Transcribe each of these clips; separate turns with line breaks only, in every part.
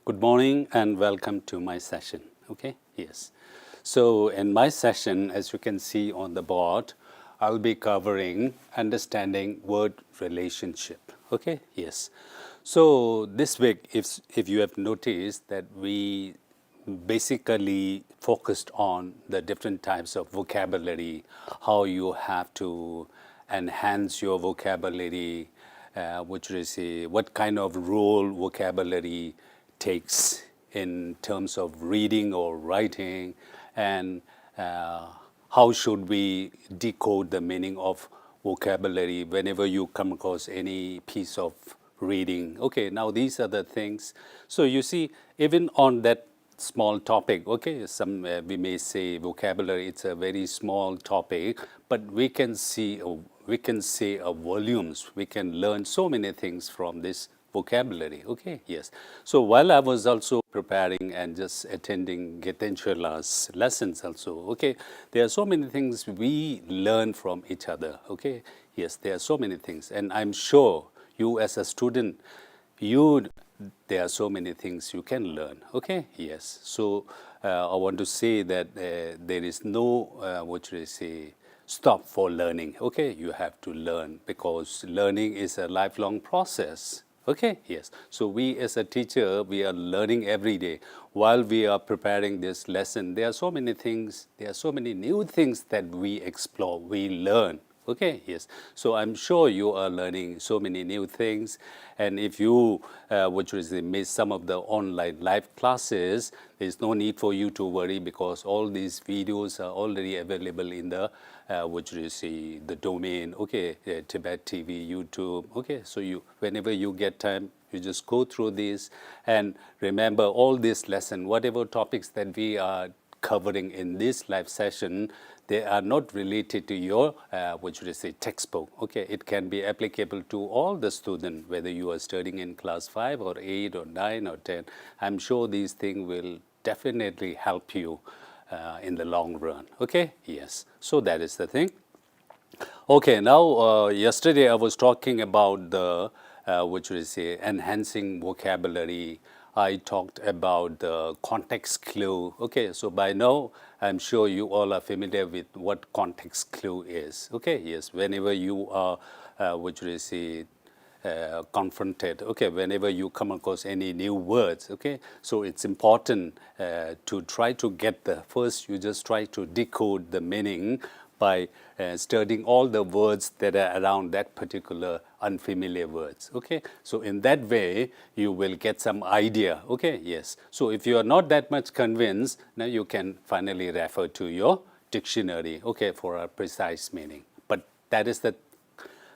Good morning and welcome to my session. Okay, yes. So in my session, as you can see on the board, I'll be covering understanding word relationship. Okay, yes. So this week, if you have noticed that we basically focused on the different types of vocabulary, how you have to enhance your vocabulary, which is what kind of role vocabulary takes in terms of reading or writing, and how should we decode the meaning of vocabulary whenever you come across any piece of reading. Okay, now these are the things. So you see, even on that small topic, okay, we may say vocabulary, it's a very small topic, but we can say volumes. We can learn so many things from this vocabulary. Okay, yes. So while I was also preparing and just attending Getenshala's lessons also, okay, there are so many things we learn from each other. Okay, yes, there are so many things, and I'm sure you as a student, there are so many things you can learn. Okay, yes. So I want to say that there is no stop for learning. Okay, you have to learn because learning is a lifelong process. Okay, yes. So we as a teacher, we are learning every day. While we are preparing this lesson, there are so many things, there are so many new things that we explore, we learn. Okay, yes. So I'm sure you are learning so many new things. And if you, miss some of the online live classes, there's no need for you to worry because all these videos are already available in the, the domain, okay, Tibet TV, YouTube, okay. So whenever you get time, you just go through this and remember all this lesson, whatever topics that we are covering in this live session, they are not related to your, textbook. Okay, it can be applicable to all the students, whether you are studying in class 5 or 8 or 9 or 10. I'm sure these things will definitely help you in the long run. Okay, yes. So that is the thing. Okay, now yesterday I was talking about the, enhancing vocabulary. I talked about the context clue. Okay, so by now I'm sure you all are familiar with what context clue is. Okay, yes, whenever you are, confronted, okay, whenever you come across any new words, okay, so it's important to try to get first you just try to decode the meaning by studying all the words that are around that particular unfamiliar words. Okay, so in that way you will get some idea. Okay, yes. So if you are not that much convinced, now you can finally refer to your dictionary, okay, for a precise meaning. But that is the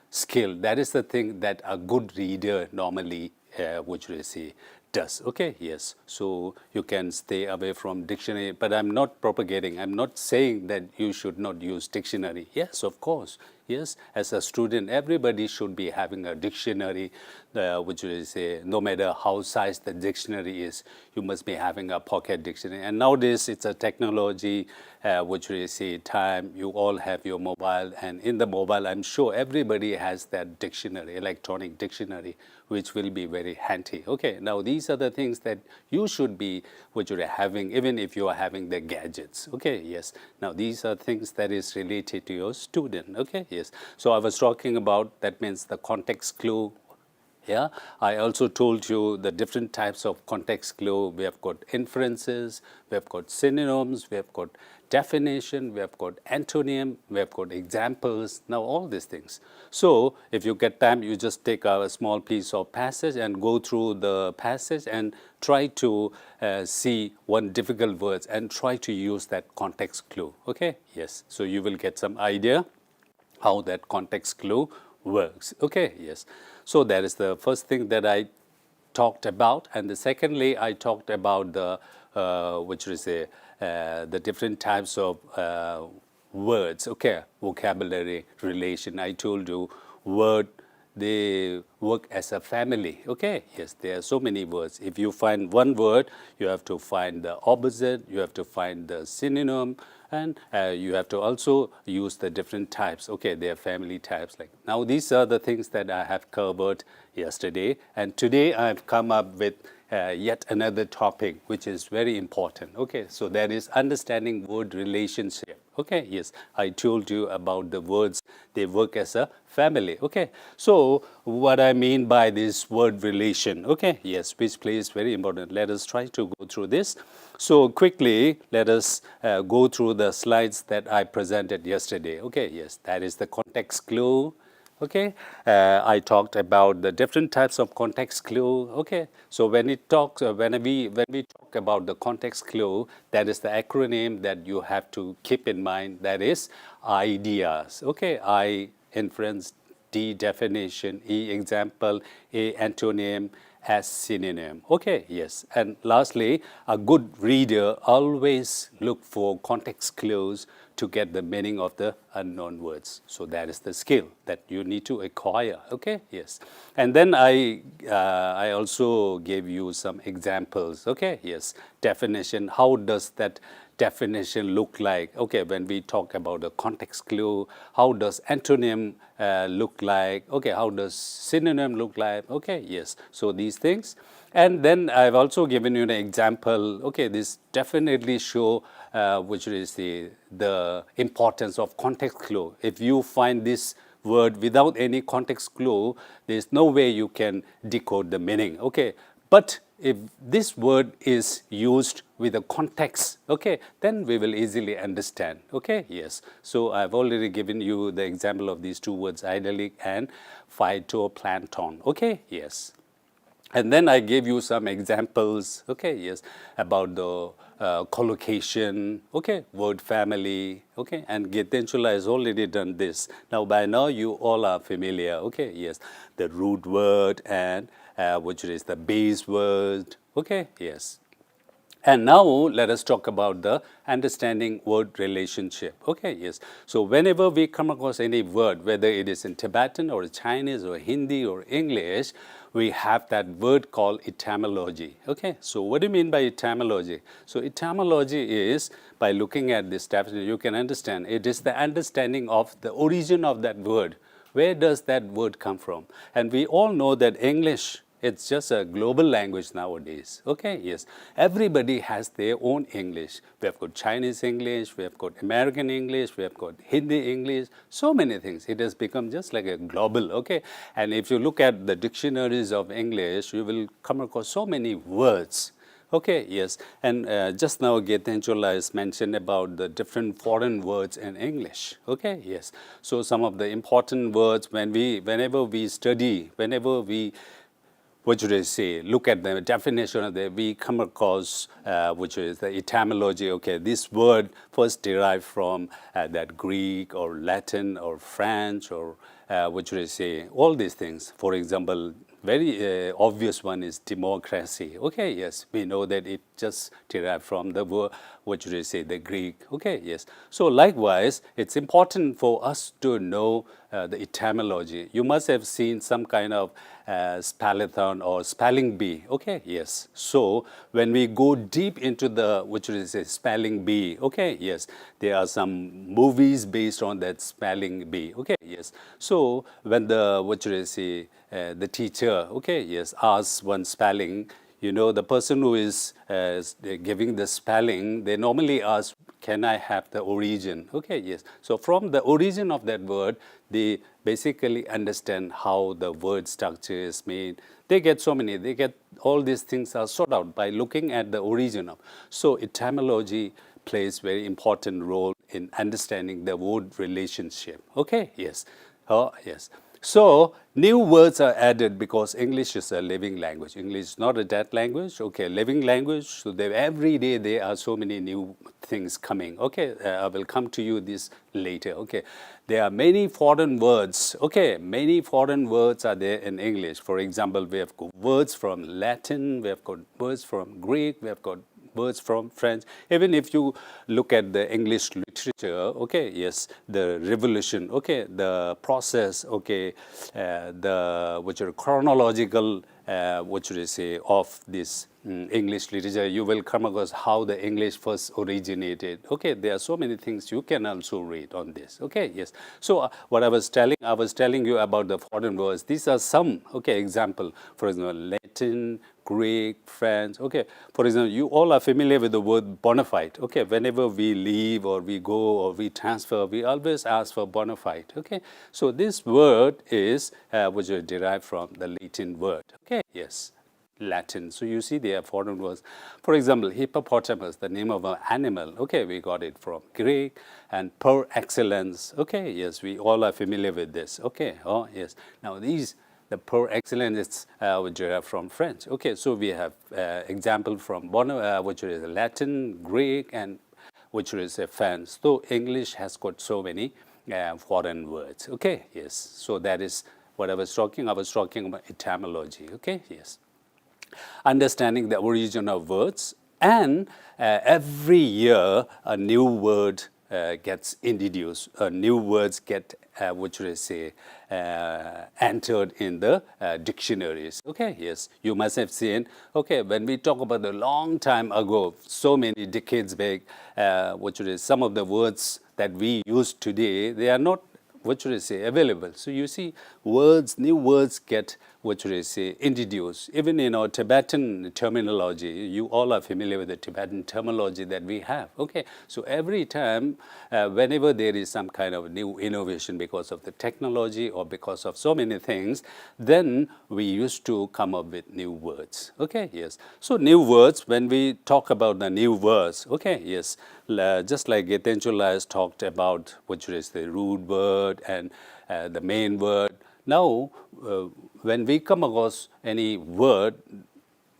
skill. That is the thing that a good reader normally, does. Okay, yes. So you can stay away from dictionary, but I'm not propagating. I'm not saying that you should not use dictionary. Yes, of course. Yes, as a student, everybody should be having a dictionary, no matter how size the dictionary is, you must be having a pocket dictionary. And nowadays, it's a technology, time. You all have your mobile, and in the mobile, I'm sure everybody has that dictionary, electronic dictionary, which will be very handy. Okay, now these are the things that you should be, having, even if you are having the gadgets. Okay, yes. Now these are things that is related to your student. Okay, yes. So I was talking about, that means the context clue. Yeah, I also told you the different types of context clue. We have got inferences, we have got synonyms, we have got definition, we have got antonym, we have got examples, now all these things. So if you get time, you just take a small piece of passage and go through the passage and try to see one difficult words and try to use that context clue. Okay, yes. So you will get some idea how that context clue works. Okay, yes. So that is the first thing that I talked about. And the secondly, I talked about the, the different types of words, okay, vocabulary relation. I told you word, they work as a family. Okay, yes, there are so many words. If you find one word, you have to find the opposite, you have to find the synonym, and you have to also use the different types. Okay, there are family types. Like now, these are the things that I have covered yesterday, and today I have come up with yet another topic which is very important. Okay, so that is understanding word relationship. Okay, yes, I told you about the words, they work as a family. Okay, so what I mean by this word relation, okay, yes, which plays very important. Let us try to go through this. So quickly, let us go through the slides that I presented yesterday. Okay, yes, that is the context clue. Okay, I talked about the different types of context clue. Okay, so when we talk about the context clue, that is the acronym that you have to keep in mind. That is ideas. Okay, I inference, D definition, E example, A antonym, as synonym. Okay, yes. And lastly, a good reader always look for context clues to get the meaning of the unknown words. So that is the skill that you need to acquire. Okay, yes. And then I also gave you some examples. Okay, yes. Definition. How does that definition look like? Okay, when we talk about the context clue, how does antonym look like? Okay, how does synonym look like? Okay, yes. So these things. And then I've also given you an example. Okay, this definitely show which is the importance of context clue. If you find this word without any context clue, there's no way you can decode the meaning. Okay, but if this word is used with a context, okay, then we will easily understand. Okay, yes. So I've already given you the example of these two words, idyllic and phytoplankton. Okay, yes. And then I gave you some examples, okay, yes, about the collocation, okay, word family, okay, and Getenchula has already done this. Now, by now, you all are familiar, okay, yes, the root word and which is the base word, okay, yes. And now let us talk about the understanding word relationship. Okay, yes. So whenever we come across any word, whether it is in Tibetan or Chinese or Hindi or English, we have that word called etymology. Okay, so what do you mean by etymology? So etymology is, by looking at this definition, you can understand, it is the understanding of the origin of that word. Where does that word come from? And we all know that English, it's just a global language nowadays. Okay, yes. Everybody has their own English. We have got Chinese English, we have got American English, we have got Hindi English, so many things. It has become just like a global, okay? And if you look at the dictionaries of English, you will come across so many words. Okay, yes. And just now Getenchola has mentioned about the different foreign words in English. Okay, yes. So some of the important words whenever we study, whenever we what should I say, look at the definition of that, we come across, which is the etymology. Okay, this word first derived from that Greek or Latin or French or what should I say, all these things. For example, very obvious one is democracy. Okay, yes, we know that it just derived from the word, what should I say, the Greek. Okay, yes. So likewise, it's important for us to know the etymology. You must have seen some kind of spell-a-thon or spelling bee. Okay, yes. So when we go deep into the, which is a spelling bee, okay, yes, there are some movies based on that spelling bee. Okay, yes. So when the, what should I say, the teacher, okay, yes, asks one spelling, you know, the person who is giving the spelling, they normally ask, can I have the origin? Okay, yes. So from the origin of that word, they basically understand how the word structure is made. They get all these things are sorted out by looking at the origin of. So etymology plays very important role in understanding the word relationship. Okay, yes. Yes. So new words are added because English is a living language. English is not a dead language. Okay, living language. So every day there are so many new things coming. Okay, I will come to you this later. Okay, there are many foreign words. Okay, many foreign words are there in English. For example, we have got words from Latin. We have got words from Greek. We have got words from French. Even if you look at the English literature, okay, yes, the revolution, okay, the process, okay, which are chronological what should I say, of this English literature, you will come across how the English first originated. Okay, there are so many things you can also read on this. Okay, yes. So what I was telling you about the foreign words. These are some, okay, example. For example, Latin, Greek, French. Okay, for example, you all are familiar with the word bona fide. Okay, whenever we leave or we go or we transfer, we always ask for bona fide. Okay, so this word is which is derived from the Latin word. Okay, yes. Latin. So you see there are foreign words. For example, hippopotamus, the name of an animal. Okay, we got it from Greek. And per excellence. Okay, yes, we all are familiar with this. Okay, oh yes. Now the per excellence is which are from French. Okay, so we have example from which is Latin, Greek, and which is French. So English has got so many foreign words. Okay, yes. So that is what I was talking. I was talking about etymology. Okay, yes. Understanding the origin of words, and every year a new word gets introduced, new words get, what should I say, entered in the dictionaries. Okay, yes, you must have seen, okay, when we talk about the long time ago, so many decades back, what should I say, some of the words that we use today, they are not, what should I say, available. So you see words, new words get, what should I say, introduced. Even in our Tibetan terminology, you all are familiar with the Tibetan terminology that we have. Okay, so every time, whenever there is some kind of new innovation because of the technology or because of so many things, then we used to come up with new words. Okay, yes. So new words, when we talk about the new words, okay, yes, just like Getenchula has talked about, which is the root word and the main word. Now, when we come across any word,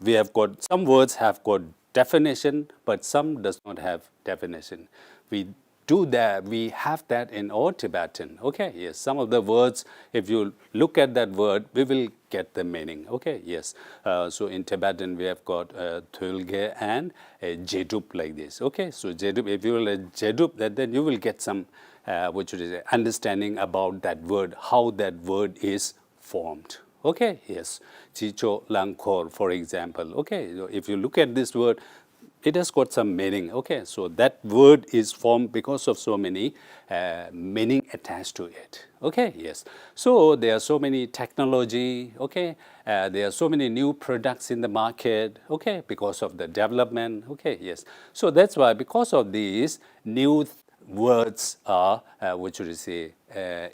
we have got, some words have got definition, but some does not have definition. We do that, we have that in our Tibetan. Okay, yes, some of the words, if you look at that word, we will get the meaning. Okay, yes. So in Tibetan, we have got Thulge and Jedup like this. Okay, so Jedup, if you will Jedup, then you will get some which is understanding about that word, how that word is formed. Okay, yes. Chicho Langkor, for example. Okay, so if you look at this word, it has got some meaning. Okay, so that word is formed because of so many meaning attached to it. Okay, yes. So there are so many technology. Okay, there are so many new products in the market. Okay, because of the development. Okay, yes. So that's why, because of these new words are, what should I say,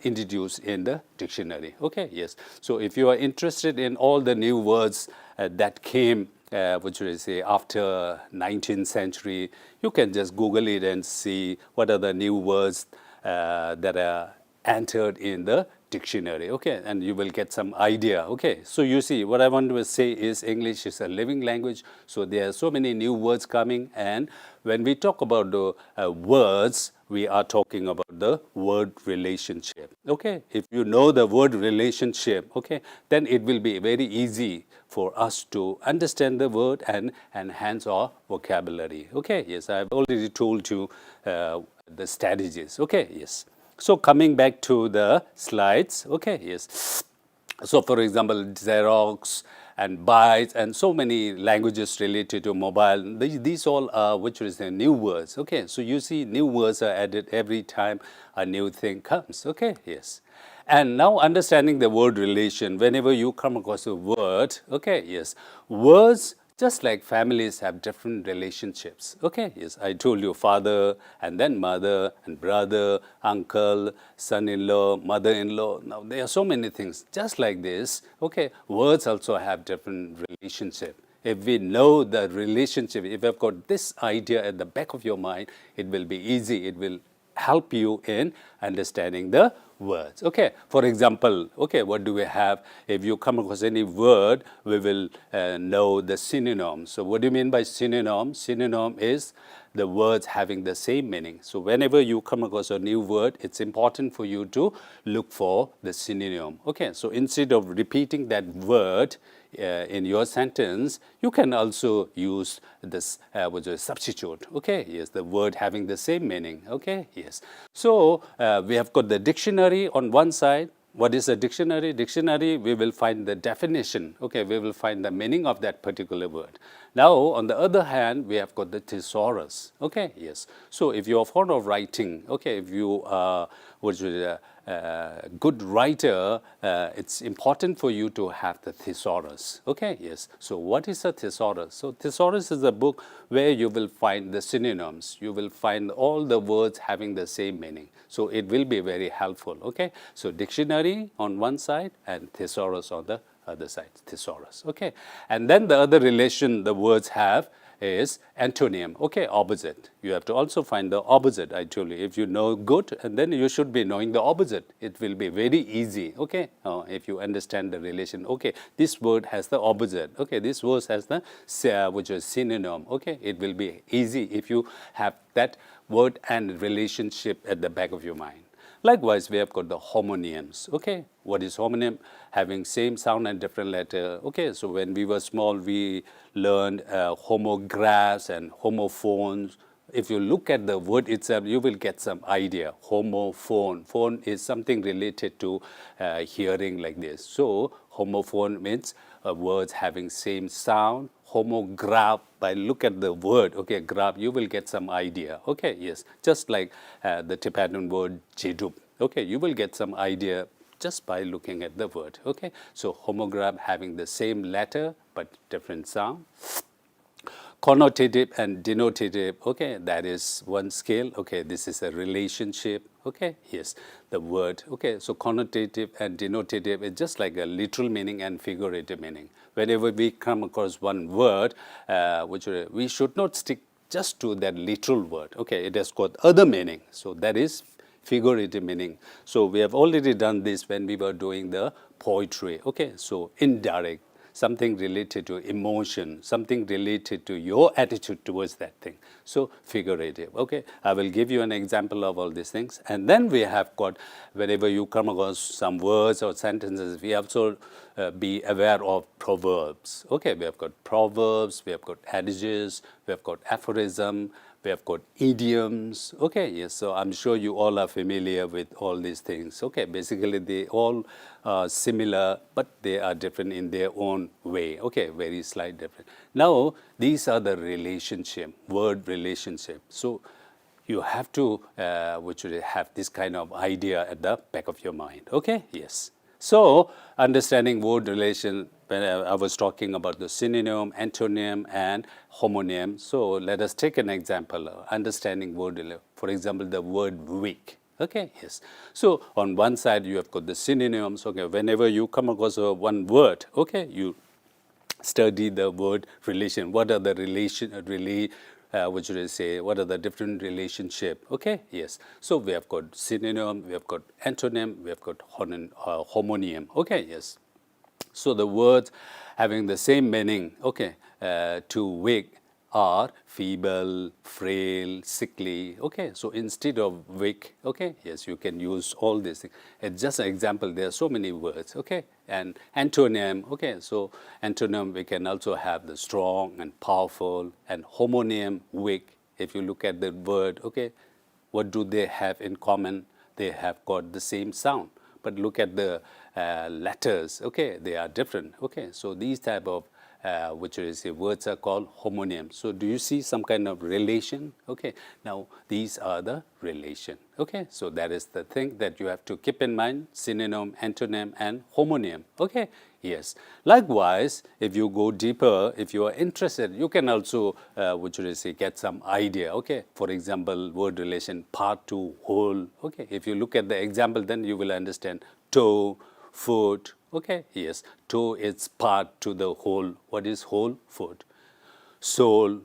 introduced in the dictionary. Okay, yes. So if you are interested in all the new words that came, what should I say, after 19th century, you can just Google it and see what are the new words that are entered in the dictionary. Okay, and you will get some idea. Okay, so you see, what I want to say is English is a living language. So there are so many new words coming, and when we talk about the words, we are talking about the word relationship. Okay, if you know the word relationship, okay, then it will be very easy for us to understand the word and enhance our vocabulary. Okay, yes, I've already told you the strategies. Okay, yes. So coming back to the slides, okay, yes. So for example, Xerox and bytes and so many languages related to mobile, these all are, which is the new words. Okay, so you see new words are added every time a new thing comes. Okay, yes. And now understanding the word relation, whenever you come across a word, okay, yes, words, just like families have different relationships. Okay, yes, I told you father and then mother and brother, uncle, son-in-law, mother-in-law. Now there are so many things. Just like this, okay, words also have different relationship. If we know the relationship, if you've got this idea at the back of your mind, it will be easy. It will help you in understanding the words. Okay, for example, okay, what do we have? If you come across any word, we will know the synonym. So what do you mean by synonym? Synonym is the words having the same meaning. So whenever you come across a new word, it's important for you to look for the synonym. Okay, so instead of repeating that word in your sentence, you can also use this which is substitute. Okay, yes, the word having the same meaning. Okay, yes. So we have got the dictionary on one side, What is a dictionary? Dictionary, we will find the definition, okay, we will find the meaning of that particular word. Now, on the other hand, we have got the thesaurus, okay, yes. So, if you are fond of writing, okay, if you are a good writer, it's important for you to have the thesaurus, okay, yes. So, what is a thesaurus? So, thesaurus is a book where you will find the synonyms, you will find all the words having the same meaning. So, it will be very helpful, okay. So, dictionary on one side and thesaurus on the other side, thesaurus, okay. And then the other relation the words have is antonym, okay, opposite. You have to also find the opposite, I told you. If you know good, and then you should be knowing the opposite. It will be very easy, okay, if you understand the relation. Okay, this word has the opposite, okay, this word has the, which is synonym, okay. It will be easy if you have that word and relationship at the back of your mind. Likewise, we have got the homonyms, okay. What is homonym? Having same sound and different letter, okay. So, when we were small, we learned homographs and homophones. If you look at the word itself, you will get some idea. Homophone, phone is something related to hearing like this. So, homophone means words having same sound. Homograph, by look at the word, okay, graph, you will get some idea, okay, yes. Just like the Tibetan word jedub, okay, you will get some idea just by looking at the word, okay. So, homograph having the same letter but different sound. Connotative and denotative, okay, that is one scale, okay, this is a relationship, okay, yes, the word, okay. So, connotative and denotative is just like a literal meaning and figurative meaning. Whenever we come across one word, which we should not stick just to that literal word, okay, it has got other meaning, so that is figurative meaning. So, we have already done this when we were doing the poetry, okay. So, indirect, something related to emotion, something related to your attitude towards that thing. So, figurative, okay. I will give you an example of all these things. And then we have got, whenever you come across some words or sentences, we also be aware of proverbs, okay. We have got proverbs, we have got adages, we have got aphorism, we have got idioms, okay, yes. So, I'm sure you all are familiar with all these things, okay. Basically, they all are similar, but they are different in their own way, okay, very slight different. Now, these are the relationship, word relationship. So, you have to have this kind of idea at the back of your mind, okay, yes. So, understanding word relation, when I was talking about the synonym, antonym, and homonym. So, let us take an example, understanding word relation. For example, the word weak, okay, yes. So, on one side, you have got the synonyms, okay. Whenever you come across one word, okay, you study the word relation. What are the what should I say, what are the different relationship, okay, yes. So, we have got synonym, we have got antonym, we have got homonym, okay, yes. So, the words having the same meaning, okay, to weak are feeble, frail, sickly, okay. So, instead of weak, okay, yes, you can use all these things. It's just an example, there are so many words, okay. And antonym, okay, so antonym we can also have the strong and powerful, and homonym, weak. If you look at the word, okay, what do they have in common? They have got the same sound, but look at the letters, okay, they are different, okay. So, these type of words are called homonyms. So, do you see some kind of relation? Okay. Now, these are the relation. Okay. So, that is the thing that you have to keep in mind, synonym, antonym, and homonym. Okay. Yes. Likewise, if you go deeper, if you are interested, you can also, get some idea. Okay. For example, word relation, part to whole. Okay. If you look at the example, then you will understand toe, foot, okay, yes, toe is part to the whole. What is whole? Foot. Sole,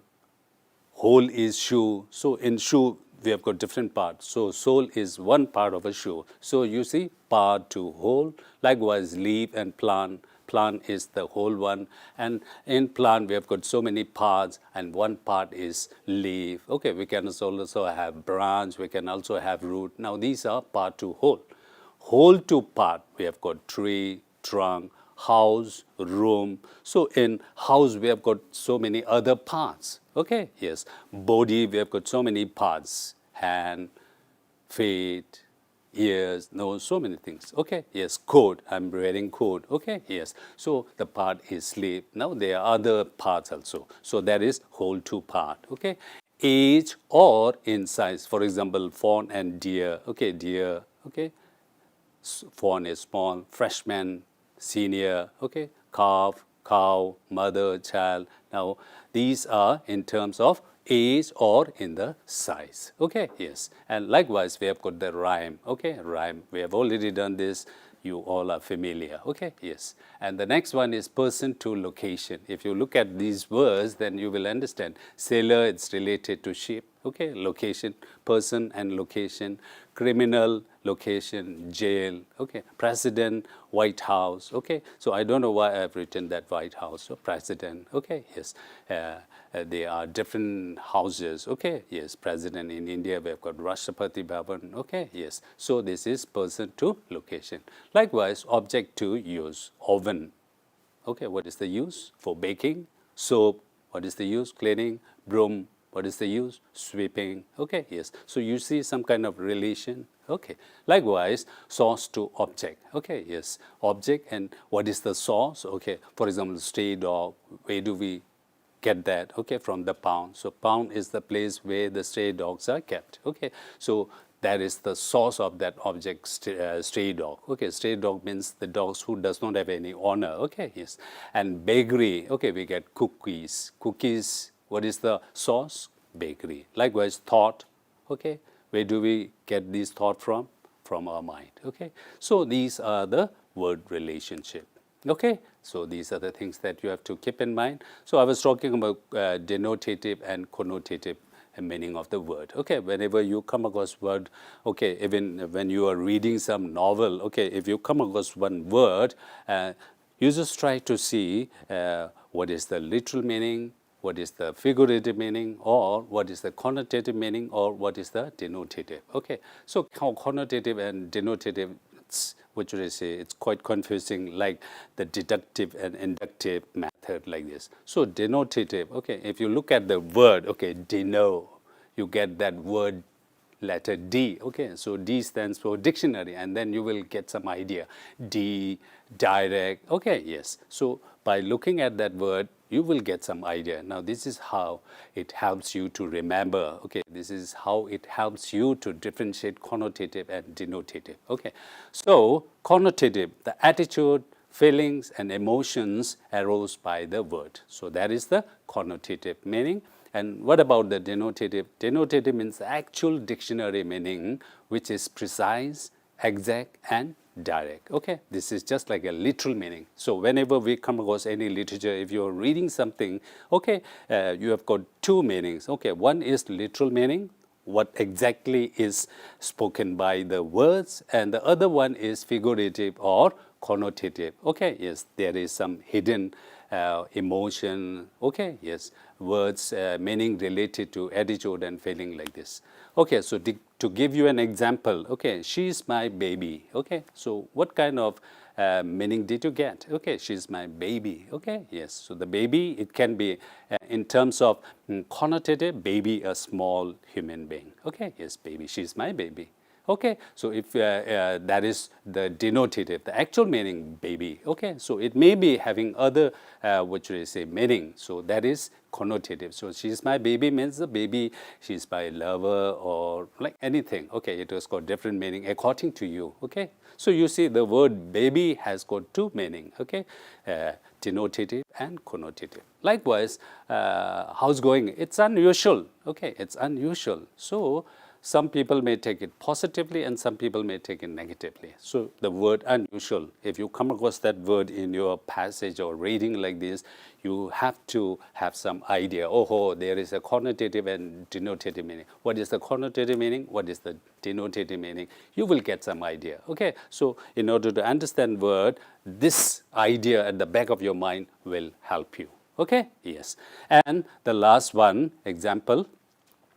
whole is shoe. So, in shoe, we have got different parts. So, sole is one part of a shoe. So, you see part to whole. Likewise, leaf and plant. Plant is the whole one. And in plant, we have got so many parts, and one part is leaf. Okay, we can also have branch, we can also have root. Now, these are part to whole. Whole to part, we have got tree, trunk, house, room. So, in house, we have got so many other parts. Okay, yes. Body, we have got so many parts. Hand, feet, ears, nose, so many things. Okay, yes, coat, I'm wearing coat. Okay, yes. So the part is sleeve. Now there are other parts also. So that is whole two part. Okay, age or in size. For example, fawn and deer. Okay, deer. Okay, fawn is small, freshman, senior, okay, calf, cow, mother, child. Now, these are in terms of age or in the size, okay, yes. And likewise, we have got the rhyme, okay, rhyme. We have already done this. You all are familiar, okay, yes. And the next one is person to location. If you look at these words, then you will understand. Sailor, it's related to ship, okay, location, person and location, criminal, location, jail, okay, president, White House, okay. So I don't know why I've written that White House, so president, okay, yes. There are different houses, okay, yes. President in India, we've got Rashtrapati Bhavan, okay, yes. So this is person to location. Likewise, object to use, oven, okay, what is the use? For baking. Soap, what is the use? Cleaning. Broom, what is the use? Sweeping. Okay, yes. So you see some kind of relation. Okay. Likewise, source to object. Okay, yes. Object and what is the source? Okay. For example, stray dog. Where do we get that? Okay, from the pound. So pound is the place where the stray dogs are kept. Okay. So that is the source of that object, stray dog. Okay, stray dog means the dogs who does not have any owner. Okay, yes. And bakery, okay, we get cookies. Cookies, what is the source? Bakery. Likewise, thought, okay, where do we get these thought from? From our mind, okay. So these are the word relationship, okay. So these are the things that you have to keep in mind. So I was talking about denotative and connotative meaning of the word. Okay, whenever you come across word, okay, even when you are reading some novel, okay, if you come across one word, you just try to see what is the literal meaning, what is the figurative meaning, or what is the connotative meaning, or what is the denotative. Okay, so connotative and denotative, what should I say, it's quite confusing, like the deductive and inductive method like this. So denotative, okay, if you look at the word, okay, deno, you get that word letter D, okay, so D stands for dictionary, and then you will get some idea. D, direct, okay, yes. So by looking at that word, you will get some idea. Now this is how it helps you to remember, okay, this is how it helps you to differentiate connotative and denotative, okay. So connotative, the attitude, feelings and emotions arose by the word. So that is the connotative meaning. And what about the denotative? Denotative means the actual dictionary meaning, which is precise, exact, and direct. Okay, this is just like a literal meaning. So whenever we come across any literature, if you're reading something, okay, you have got two meanings. Okay, one is literal meaning, what exactly is spoken by the words, and the other one is figurative or connotative. Okay, yes, there is some hidden emotion, okay, yes, words, meaning related to attitude and feeling like this. Okay, so to give you an example, okay, she's my baby, okay, so what kind of meaning did you get? Okay, she's my baby, okay, yes, so the baby, it can be in terms of connotative, baby, a small human being, okay, yes, baby, she's my baby. Okay, so if that is the denotative, the actual meaning, baby. Okay, so it may be having other, what should I say, meaning. So that is connotative. So she's my baby means the baby, she's my lover or like anything. Okay, it has got different meaning according to you. Okay, so you see the word baby has got two meaning. Okay, denotative and connotative. Likewise, how's going? It's unusual. Okay, it's unusual. So some people may take it positively and some people may take it negatively. So the word unusual, if you come across that word in your passage or reading like this, you have to have some idea. Oh, there is a connotative and denotative meaning. What is the connotative meaning? What is the denotative meaning? You will get some idea. Okay, so in order to understand word, this idea at the back of your mind will help you. Okay, yes. And the last one, example,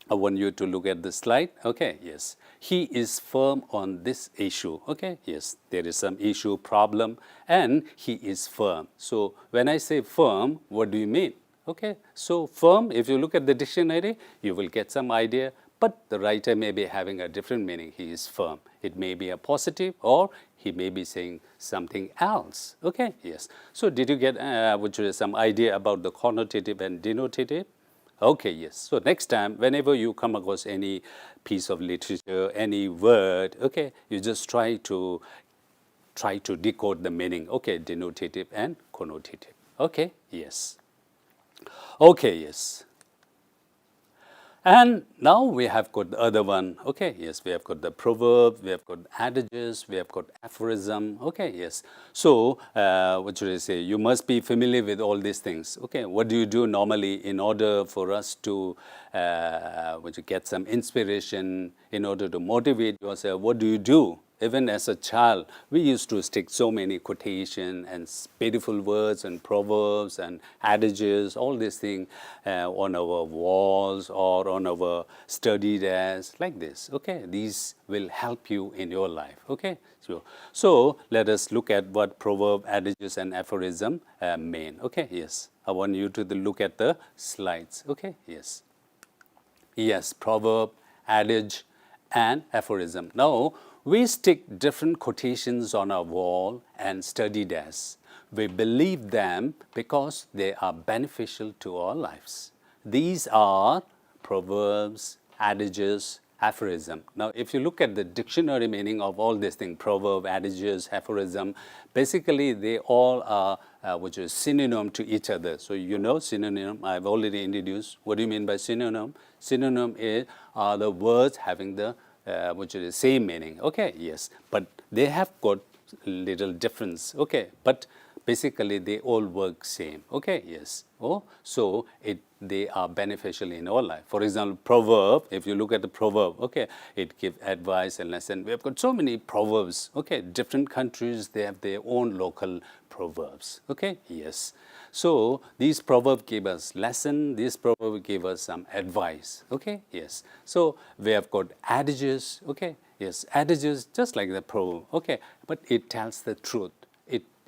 I want you to look at the slide. Okay, yes. He is firm on this issue. Okay, yes. There is some issue, problem, and he is firm. So when I say firm, what do you mean? Okay, so firm, if you look at the dictionary, you will get some idea. but the writer may be having a different meaning. He is firm. It may be a positive, or he may be saying something else. Okay, yes. So did you get some idea about the connotative and denotative? Okay, yes. So next time, whenever you come across any piece of literature, any word, okay, you just try to decode the meaning. Okay, denotative and connotative. Okay, yes. Okay, yes. And now we have got the other one. Okay, yes, we have got the proverb, we have got adages, we have got aphorism. Okay, yes. So, what should I say? You must be familiar with all these things. Okay, what do you do normally in order for us to get some inspiration, in order to motivate yourself? What do you do? Even as a child, we used to stick so many quotations and beautiful words and proverbs and adages, all these things on our walls or on our study desk, like this. Okay, these will help you in your life. Okay, so let us look at what proverb, adages, and aphorism mean. Okay, yes. I want you to look at the slides. Okay, yes. Yes, proverb, adage, and aphorism. Now, we stick different quotations on our wall and study desks. We believe them because they are beneficial to our lives. These are proverbs, adages, aphorism. Now, if you look at the dictionary meaning of all these things, proverb, adages, aphorism, basically they all are which is synonym to each other. So you know synonym, I've already introduced. What do you mean by synonym? Synonym are the words having the which is the same meaning. Okay, yes, but they have got little difference. Okay, but basically they all work same. Okay, yes. Oh, so they are beneficial in our life. For example, proverb, if you look at the proverb, okay, it gives advice and lesson. We have got so many proverbs. Okay, different countries, they have their own local proverbs. Okay, yes. So these proverbs give us lesson, these proverbs give us some advice. Okay, yes. So we have got adages. Okay, yes, adages just like the proverb. Okay, but it tells the truth.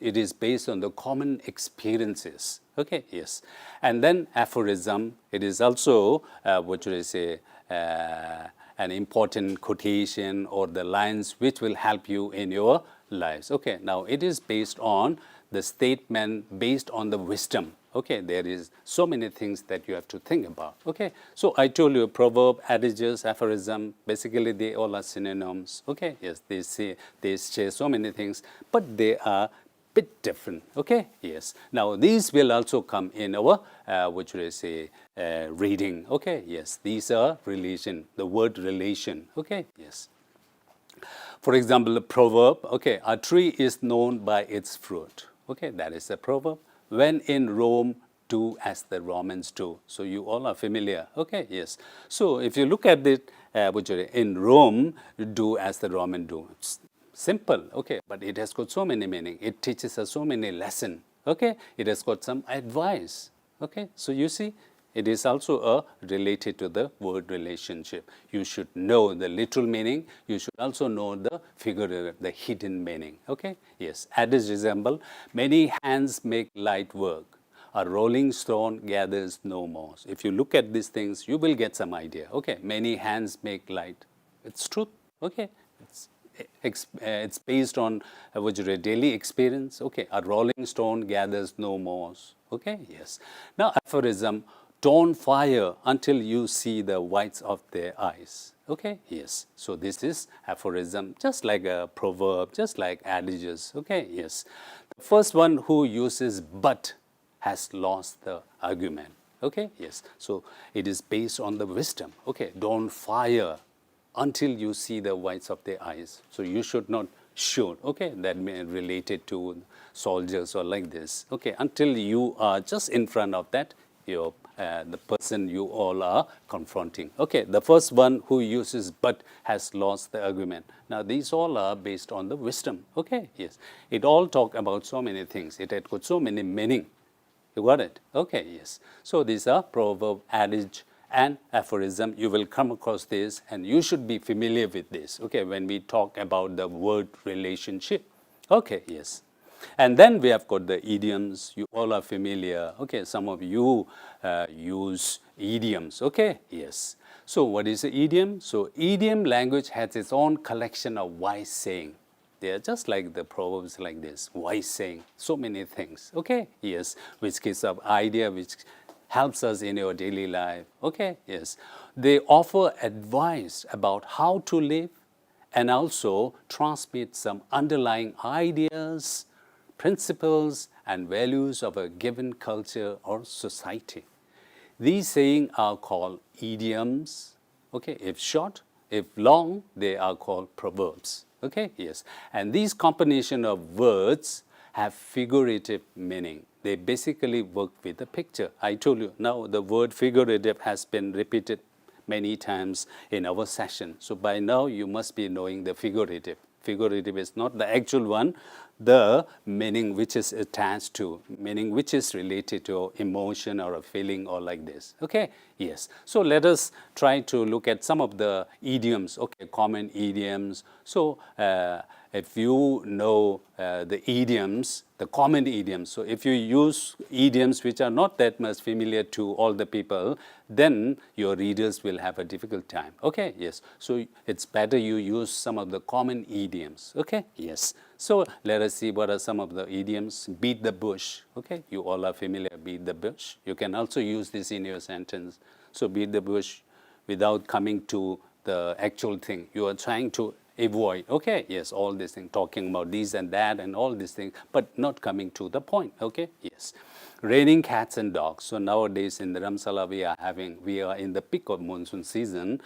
It is based on the common experiences. Okay, yes. And then aphorism, it is also, what should I say, an important quotation or the lines which will help you in your lives. Okay, now it is based on the statement, based on the wisdom. Okay, there is so many things that you have to think about. Okay, so I told you proverb, adages, aphorism, basically they all are synonyms. Okay, yes, they share so many things, but they are bit different. Okay, yes. Now these will also come in our what should I say, reading. Okay, yes, these are relation, the word relation. Okay, yes. For example, the proverb, okay, a tree is known by its fruit. Okay, that is a proverb. When in Rome, do as the Romans do. So you all are familiar. Okay, yes. So if you look at it, in Rome, do as the Romans do. It's simple, okay, but it has got so many meaning. It teaches us so many lessons. Okay, it has got some advice. Okay, so you see, it is also related to the word relationship. You should know the literal meaning. You should also know the figurative, the hidden meaning. Okay, yes. Adage resemble, many hands make light work. A rolling stone gathers no more. If you look at these things, you will get some idea. Okay, many hands make light. It's truth. Okay, it's based on a daily experience. Okay, a rolling stone gathers no moss. Okay, yes. Now aphorism, don't fire until you see the whites of their eyes. Okay, yes. So this is aphorism, just like a proverb, just like adages. Okay, yes. The first one who uses but has lost the argument. Okay, yes. So it is based on the wisdom. Okay, don't fire until you see the whites of their eyes. So you should not shoot. Okay, that may be related to soldiers or like this. Okay, until you are just in front of that, the person you all are confronting. Okay, the first one who uses but has lost the argument. Now these all are based on the wisdom. Okay, yes. It all talk about so many things. It had got so many meaning. You got it? Okay, yes. So these are proverb, adage, and aphorism. You will come across this and you should be familiar with this. Okay, when we talk about the word relationship. Okay, yes. And then we have got the idioms. You all are familiar. Okay, some of you use idioms. Okay, yes. So what is an idiom? So idiom language has its own collection of wise saying. They are just like the proverbs like this, wise saying, so many things. Okay, yes, which gives up idea, which helps us in your daily life. Okay, yes. They offer advice about how to live and also transmit some underlying ideas, principles, and values of a given culture or society. These sayings are called idioms. Okay, if short, if long, they are called proverbs. Okay, yes. And these combination of words have figurative meaning. They basically work with a picture. I told you, now the word figurative has been repeated many times in our session. So by now you must be knowing the figurative. Figurative is not the actual one, the meaning which is attached to, meaning which is related to emotion or a feeling or like this. Okay, yes. So let us try to look at some of the idioms, okay, common idioms. So if you know the idioms, the common idioms, so if you use idioms which are not that much familiar to all the people, then your readers will have a difficult time. Okay, yes. So it's better you use some of the common idioms. Okay, yes. So let us see what are some of the idioms. Beat the bush. Okay, you all are familiar, beat the bush. You can also use this in your sentence. So beat the bush without coming to the actual thing. You are trying to avoid, okay, yes, all these things, talking about this and that and all these things, but not coming to the point, okay, yes. Raining cats and dogs. So nowadays in the Ramsala we are in the peak of monsoon season,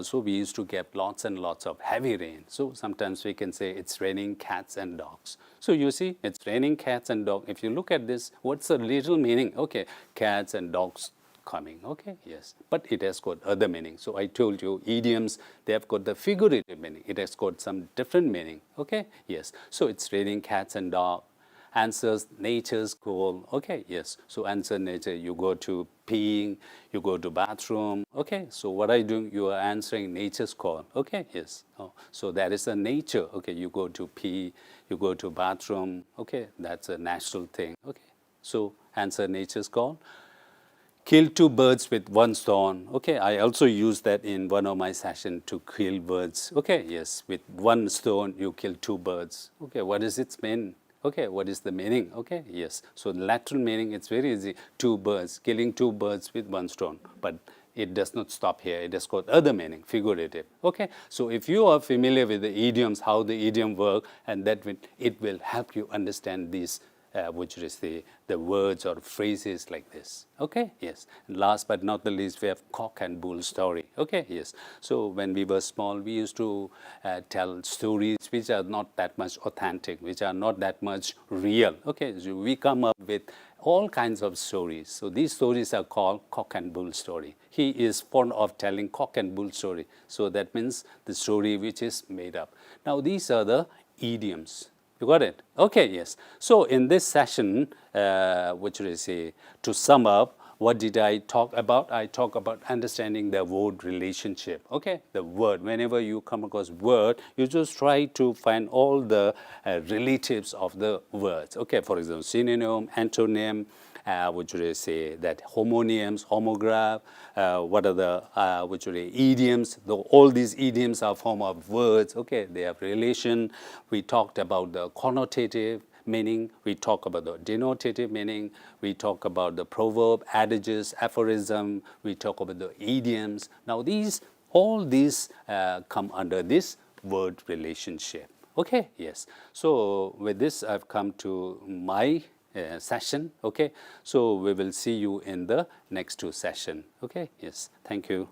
so we used to get lots and lots of heavy rain. So sometimes we can say it's raining cats and dogs. So you see, it's raining cats and dogs. If you look at this, what's the literal meaning? Okay, cats and dogs coming, okay, yes, but it has got other meaning. So I told you idioms, they have got the figurative meaning. It has got some different meaning, okay, yes. So it's raining cats and dogs. Answers nature's call, okay, yes. So answer nature, you go to peeing, you go to bathroom, okay. So what are you doing? You are answering nature's call, okay, yes. Oh, so that is a nature, okay. You go to pee, you go to bathroom, okay, that's a natural thing, okay. So answer nature's call. Kill two birds with one stone. Okay, I also use that in one of my sessions to kill birds. Okay, yes, with one stone you kill two birds. Okay, what does it mean? Okay, what is the meaning? Okay, yes. So the lateral meaning, it's very easy. Two birds, killing two birds with one stone. But it does not stop here. It has got other meaning, figurative. Okay, so if you are familiar with the idioms, how the idiom work, and that it will help you understand these which is the words or phrases like this. Okay, yes. And last but not the least, we have cock and bull story. Okay, yes. So when we were small, we used to tell stories which are not that much authentic, which are not that much real. Okay, so we come up with all kinds of stories. So these stories are called cock and bull story. He is fond of telling cock and bull story. So that means the story which is made up. Now these are the idioms. You got it? Okay, yes. So in this session, what should I say, to sum up, what did I talk about? I talk about understanding the word relationship. Okay, the word. Whenever you come across word, you just try to find all the relatives of the words. Okay, for example, synonym, antonym, what should I say, that homonyms, homograph, what are the, what should I say, idioms. All these idioms are form of words, okay, they have relation. We talked about the connotative meaning, we talk about the denotative meaning, we talk about the proverb, adages, aphorism, we talk about the idioms. Now all these come under this word relationship. Okay, yes. So with this, I've come to my session. Okay, so we will see you in the next two sessions. Okay, yes. Thank you.